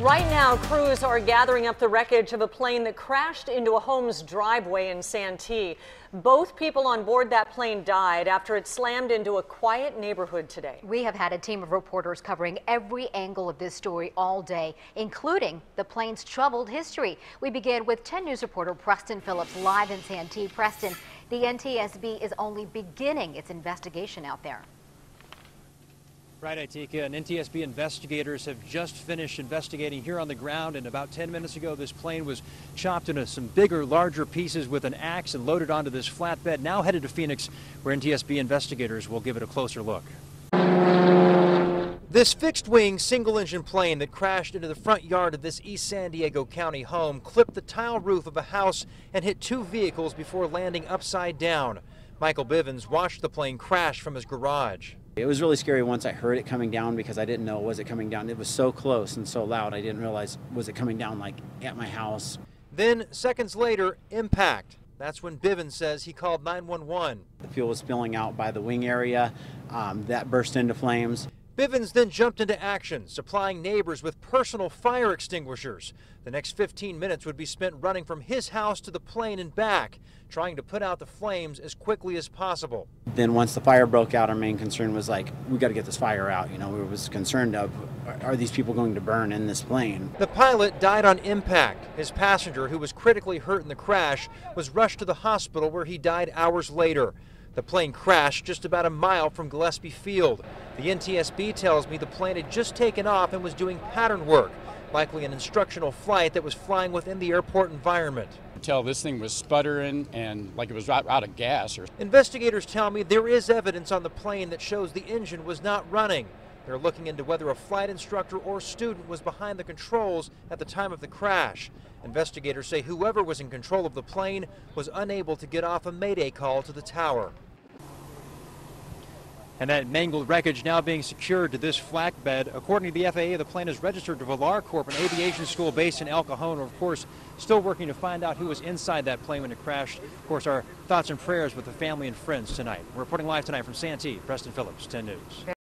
Right now, crews are gathering up the wreckage of a plane that crashed into a home's driveway in Santee. Both people on board that plane died after it slammed into a quiet neighborhood today. We have had a team of reporters covering every angle of this story all day, including the plane's troubled history. We begin with 10 News reporter Preston Phillips live in Santee. Preston, the NTSB is only beginning its investigation out there. Right, Itika, and NTSB investigators have just finished investigating here on the ground, and about 10 minutes ago this plane was chopped into some bigger, larger pieces with an axe and loaded onto this flatbed, now headed to Phoenix, where NTSB investigators will give it a closer look. This fixed-wing, single-engine plane that crashed into the front yard of this East San Diego County home clipped the tile roof of a house and hit two vehicles before landing upside down. Michael Bivens watched the plane crash from his garage. It was really scary once I heard it coming down because I didn't know, was it coming down? It was so close and so loud, I didn't realize, was it coming down like at my house? Then, seconds later, impact. That's when Bivens says he called 911. The fuel was spilling out by the wing area. That burst into flames. Bivens then jumped into action, supplying neighbors with personal fire extinguishers. The next 15 minutes would be spent running from his house to the plane and back, trying to put out the flames as quickly as possible. Then once the fire broke out, our main concern was like, we got to get this fire out. You know, we was concerned of, are these people going to burn in this plane? The pilot died on impact. His passenger, who was critically hurt in the crash, was rushed to the hospital where he died hours later. The plane crashed just about a mile from Gillespie Field. The NTSB tells me the plane had just taken off and was doing pattern work, likely an instructional flight that was flying within the airport environment. Until this thing was sputtering and like it was out of gas. Investigators tell me there is evidence on the plane that shows the engine was not running. They're looking into whether a flight instructor or student was behind the controls at the time of the crash. Investigators say whoever was in control of the plane was unable to get off a mayday call to the tower. And that mangled wreckage now being secured to this flatbed. According to the FAA, the plane is registered to Villar Corp, an aviation school based in El Cajon. Of course, still working to find out who was inside that plane when it crashed. Of course, our thoughts and prayers with the family and friends tonight. We're reporting live tonight from Santee. Preston Phillips, 10 News.